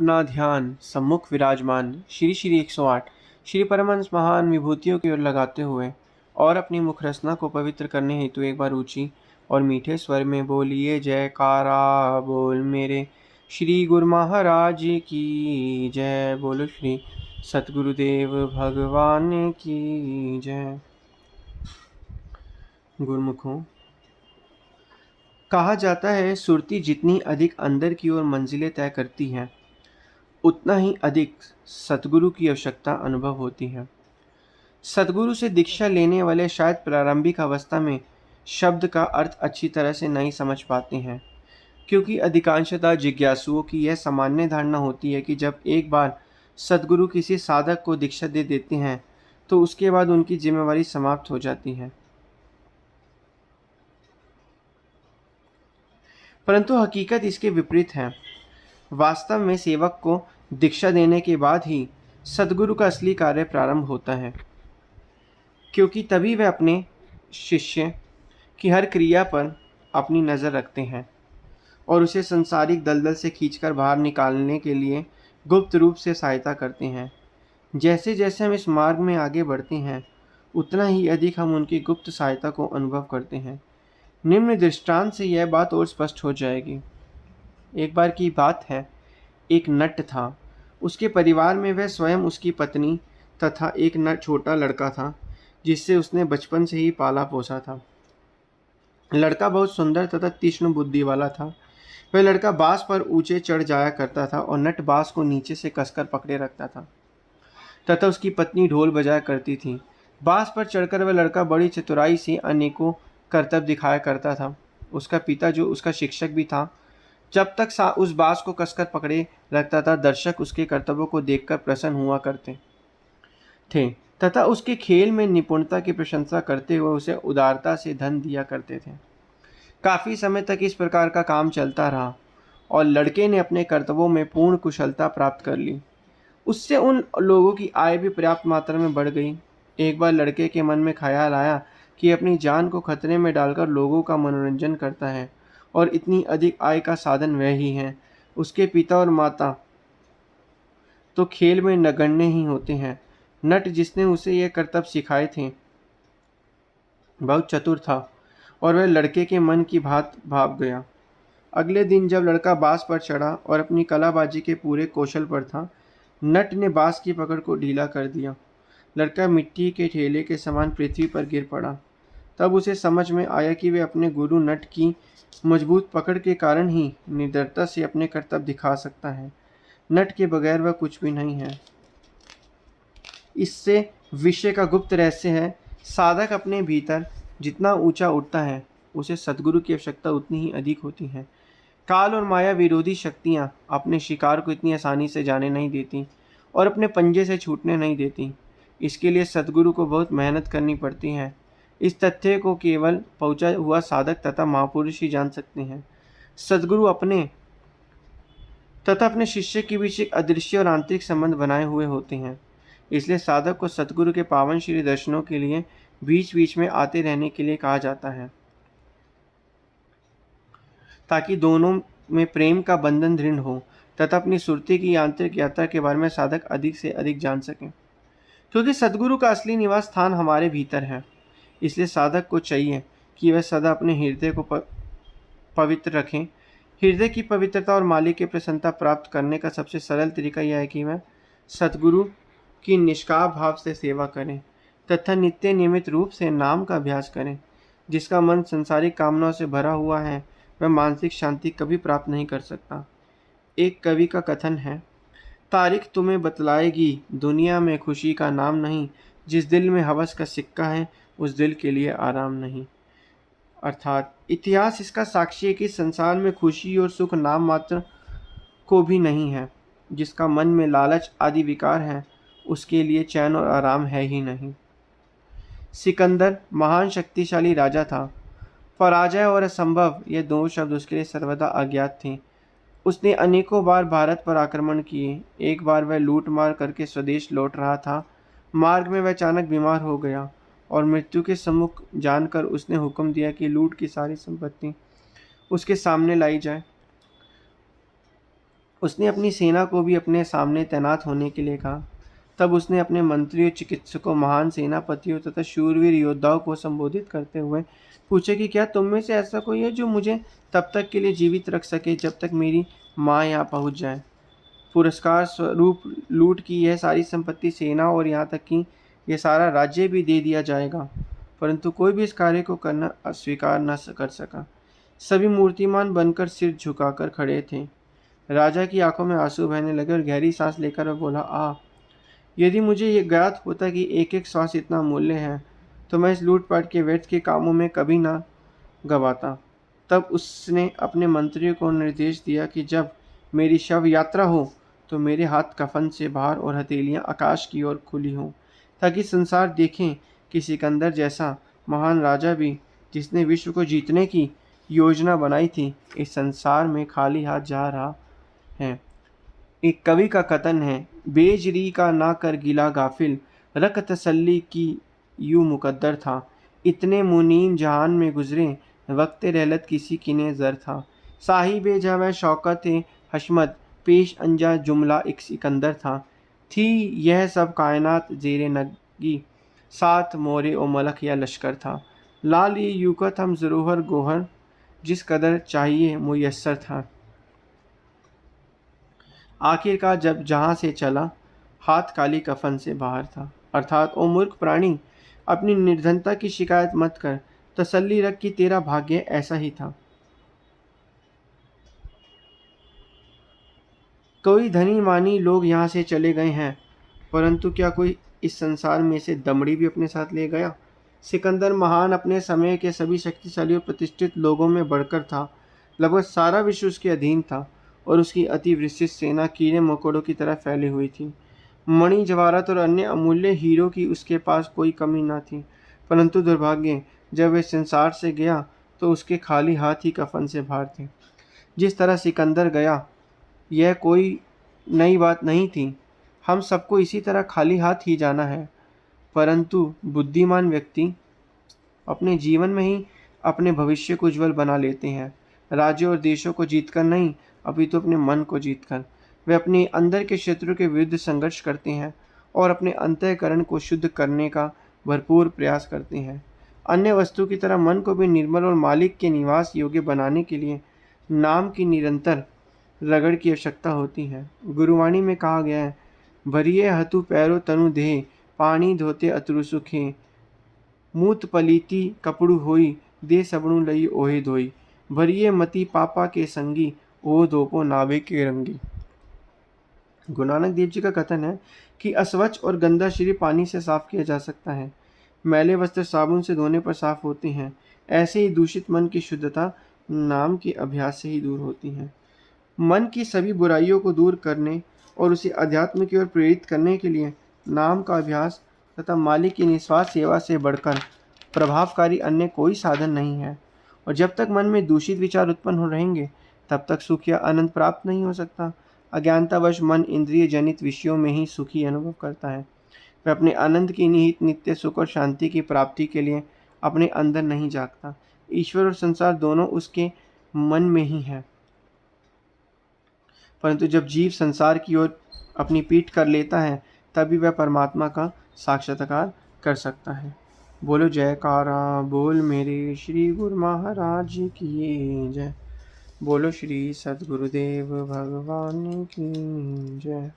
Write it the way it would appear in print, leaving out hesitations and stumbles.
अपना ध्यान सम्मुख विराजमान श्री श्री 108 श्री परमहंस महान विभूतियों की ओर लगाते हुए और अपनी मुख रचना को पवित्र करने हेतु एक बार ऊंची और मीठे स्वर में बोलिए जयकारा बोल मेरे श्री गुरु महाराज की जय। बोलो श्री सतगुरुदेव भगवान की जय। गुरुमुखों, कहा जाता है सुरती जितनी अधिक अंदर की ओर मंजिलें तय करती है उतना ही अधिक सतगुरु की आवश्यकता अनुभव होती है। सतगुरु से दीक्षा लेने वाले शायद प्रारंभिक अवस्था में शब्द का अर्थ अच्छी तरह से नहीं समझ पाते हैं, क्योंकि अधिकांशतः जिज्ञासुओं की यह सामान्य धारणा होती है कि जब एक बार सतगुरु किसी साधक को दीक्षा दे देते हैं तो उसके बाद उनकी जिम्मेवारी समाप्त हो जाती है। परंतु हकीकत इसके विपरीत है। वास्तव में सेवक को दीक्षा देने के बाद ही सतगुरु का असली कार्य प्रारंभ होता है, क्योंकि तभी वह अपने शिष्य की हर क्रिया पर अपनी नज़र रखते हैं और उसे संसारिक दलदल से खींचकर बाहर निकालने के लिए गुप्त रूप से सहायता करते हैं। जैसे जैसे हम इस मार्ग में आगे बढ़ते हैं उतना ही अधिक हम उनकी गुप्त सहायता को अनुभव करते हैं। निम्न दृष्टांत से यह बात और स्पष्ट हो जाएगी। एक बार की बात है, एक नट था। उसके परिवार में वह स्वयं, उसकी पत्नी तथा एक छोटा लड़का था जिससे उसने बचपन से ही पाला पोसा था। लड़का बहुत सुंदर तथा तीक्ष्ण बुद्धि वाला था। वह लड़का बांस पर ऊंचे चढ़ जाया करता था और नट बांस को नीचे से कसकर पकड़े रखता था तथा उसकी पत्नी ढोल बजाया करती थी। बांस पर चढ़कर वह लड़का बड़ी चतुराई से अनेकों करतब दिखाया करता था। उसका पिता, जो उसका शिक्षक भी था, जब तक उस बांस को कसकर पकड़े रखता था, दर्शक उसके कर्तव्यों को देखकर प्रसन्न हुआ करते थे तथा उसके खेल में निपुणता की प्रशंसा करते हुए उसे उदारता से धन दिया करते थे। काफ़ी समय तक इस प्रकार का काम चलता रहा और लड़के ने अपने कर्तव्यों में पूर्ण कुशलता प्राप्त कर ली। उससे उन लोगों की आय भी पर्याप्त मात्रा में बढ़ गई। एक बार लड़के के मन में ख्याल आया कि अपनी जान को खतरे में डालकर लोगों का मनोरंजन करता है और इतनी अधिक आय का साधन वह ही है। उसके पिता और माता तो खेल में नगण्य ही होते हैं। नट, जिसने उसे यह करतब सिखाए थे, बहुत चतुर था और वह लड़के के मन की बात भाप गया। अगले दिन जब लड़का बांस पर चढ़ा और अपनी कलाबाजी के पूरे कौशल पर था, नट ने बांस की पकड़ को ढीला कर दिया। लड़का मिट्टी के ठेले के समान पृथ्वी पर गिर पड़ा। तब उसे समझ में आया कि वह अपने गुरु नट की मजबूत पकड़ के कारण ही निडरता से अपने कर्तव्य दिखा सकता है। नट के बगैर वह कुछ भी नहीं है। इससे विषय का गुप्त रहस्य है, साधक अपने भीतर जितना ऊंचा उठता है उसे सद्गुरु की आवश्यकता उतनी ही अधिक होती है। काल और माया विरोधी शक्तियां अपने शिकार को इतनी आसानी से जाने नहीं देती और अपने पंजे से छूटने नहीं देती। इसके लिए सद्गुरु को बहुत मेहनत करनी पड़ती है। इस तथ्य को केवल पहुंचा हुआ साधक तथा महापुरुष ही जान सकते हैं। सद्गुरु अपने तथा अपने शिष्य के बीच एक अदृश्य और आंतरिक संबंध बनाए हुए होते हैं। इसलिए साधक को सद्गुरु के पावन श्री दर्शनों के लिए बीच बीच में आते रहने के लिए कहा जाता है, ताकि दोनों में प्रेम का बंधन दृढ़ हो तथा अपनी सुरती की आंतरिक यात्रा के बारे में साधक अधिक से अधिक जान सके। क्योंकि सद्गुरु का असली निवास स्थान हमारे भीतर है, इसलिए साधक को चाहिए कि वह सदा अपने हृदय को पवित्र रखें। हृदय की पवित्रता और मालिक की प्रसन्नता प्राप्त करने का सबसे सरल तरीका यह है कि वह सद्गुरु की निष्काम भाव से सेवा करें तथा नित्य नियमित रूप से नाम का अभ्यास करें। जिसका मन संसारिक कामनाओं से भरा हुआ है वह मानसिक शांति कभी प्राप्त नहीं कर सकता। एक कवि का कथन है, तारीख तुम्हें बतलाएगी दुनिया में खुशी का नाम नहीं, जिस दिल में हवस का सिक्का है उस दिल के लिए आराम नहीं। अर्थात इतिहास इसका साक्षी है कि संसार में खुशी और सुख नाम मात्र को भी नहीं है। जिसका मन में लालच आदि विकार है उसके लिए चैन और आराम है ही नहीं। सिकंदर महान शक्तिशाली राजा था। पराजय और असंभव ये दो शब्द उसके लिए सर्वदा अज्ञात थे। उसने अनेकों बार भारत पर आक्रमण किए। एक बार वह लूट मार करके स्वदेश लौट रहा था। मार्ग में वह अचानक बीमार हो गया और मृत्यु के सम्मुख जानकर उसने हुक्म दिया कि लूट की सारी संपत्ति उसके सामने लाई जाए। उसने अपनी सेना को भी अपने सामने तैनात होने के लिए कहा। तब उसने अपने मंत्रियों, चिकित्सकों, महान सेनापतियों तथा शूरवीर योद्धाओं को संबोधित करते हुए पूछे कि क्या तुम में से ऐसा कोई है जो मुझे तब तक के लिए जीवित रख सके जब तक मेरी माँ यहाँ पहुँच जाए। पुरस्कार स्वरूप लूट की यह सारी संपत्ति, सेना और यहाँ तक कि यह सारा राज्य भी दे दिया जाएगा। परंतु कोई भी इस कार्य को करना अस्वीकार न कर सका। सभी मूर्तिमान बनकर सिर झुकाकर खड़े थे। राजा की आंखों में आंसू बहने लगे और गहरी सांस लेकर वह बोला, यदि मुझे ये ज्ञात होता कि एक एक श्वास इतना अमूल्य है तो मैं इस लूटपाट के व्यर्थ के कामों में कभी ना गवाता। तब उसने अपने मंत्रियों को निर्देश दिया कि जब मेरी शव यात्रा हो तो मेरे हाथ कफन से बाहर और हथेलियां आकाश की ओर खुली हों, ताकि संसार देखें कि सिकंदर जैसा महान राजा भी, जिसने विश्व को जीतने की योजना बनाई थी, इस संसार में खाली हाथ जा रहा है। एक कवि का कथन है, बेजरी का ना कर गिला गाफिल, रख तसल्ली की यूं मुकद्दर था। इतने मुनीम जहान में गुजरे, वक्त रहलत किसी की ने जर था। साहिबे जब शौकत हशमत, पेश अंजा जुमला एक सिकंदर था। थी यह सब कायनात जेरे नगी, साथ मोरे ओ मलक या लश्कर था। लाल ये यूकत हम ज़रूहर गोहर, जिस कदर चाहिए मुयस्सर था। आखिरकार जब जहां से चला, हाथ काली कफन से बाहर था। अर्थात ओ मूर्ख प्राणी, अपनी निर्धनता की शिकायत मत कर, तसल्ली रख कि तेरा भाग्य ऐसा ही था। कोई धनी मानी लोग यहाँ से चले गए हैं, परंतु क्या कोई इस संसार में से दमड़ी भी अपने साथ ले गया? सिकंदर महान अपने समय के सभी शक्तिशाली और प्रतिष्ठित लोगों में बढ़कर था। लगभग सारा विश्व उसके अधीन था और उसकी अति विस्तृत सेना कीड़े मकोड़ों की तरह फैली हुई थी। मणि, जवाहरात और अन्य अमूल्य हीरो की उसके पास कोई कमी न थी। परंतु दुर्भाग्य, जब वह संसार से गया तो उसके खाली हाथ ही कफन से बाहर थे। जिस तरह सिकंदर गया, यह कोई नई बात नहीं थी। हम सबको इसी तरह खाली हाथ ही जाना है। परंतु बुद्धिमान व्यक्ति अपने जीवन में ही अपने भविष्य को उज्जवल बना लेते हैं। राज्यों और देशों को जीतकर नहीं, अभी तो अपने मन को जीतकर। वे अपने अंदर के शत्रु के विरुद्ध संघर्ष करते हैं और अपने अंतःकरण को शुद्ध करने का भरपूर प्रयास करते हैं। अन्य वस्तु की तरह मन को भी निर्मल और मालिक के निवास योग्य बनाने के लिए नाम की निरंतर रगड़ की आवश्यकता होती है। गुरुवाणी में कहा गया है, भरिए हतु पैरो तनु देह, पानी धोते अतरु सुखे, मूत पलीती कपड़ू होई, दे सबणु लई ओहे धोई, भरिए मति पापा के संगी, ओ धोपो नावे के रंगी। गुरु नानक देव जी का कथन है कि अस्वच्छ और गंदा शरीर पानी से साफ किया जा सकता है, मैले वस्त्र साबुन से धोने पर साफ होते हैं। ऐसे ही दूषित मन की शुद्धता नाम के अभ्यास से ही दूर होती है। मन की सभी बुराइयों को दूर करने और उसे अध्यात्म की ओर प्रेरित करने के लिए नाम का अभ्यास तथा मालिक की निस्वार्थ सेवा से बढ़कर प्रभावकारी अन्य कोई साधन नहीं है। और जब तक मन में दूषित विचार उत्पन्न हो रहेंगे, तब तक सुख या आनंद प्राप्त नहीं हो सकता। अज्ञानतावश मन इंद्रिय जनित विषयों में ही सुखी अनुभव करता है। वह अपने आनंद की निहित नित्य सुख और शांति की प्राप्ति के लिए अपने अंदर नहीं जागता। ईश्वर और संसार दोनों उसके मन में ही है। परंतु जब जीव संसार की ओर अपनी पीठ कर लेता है, तभी वह परमात्मा का साक्षात्कार कर सकता है। बोलो जयकारा बोल मेरे श्री गुरु महाराज की जय। बोलो श्री सद्गुरुदेव भगवान की जय।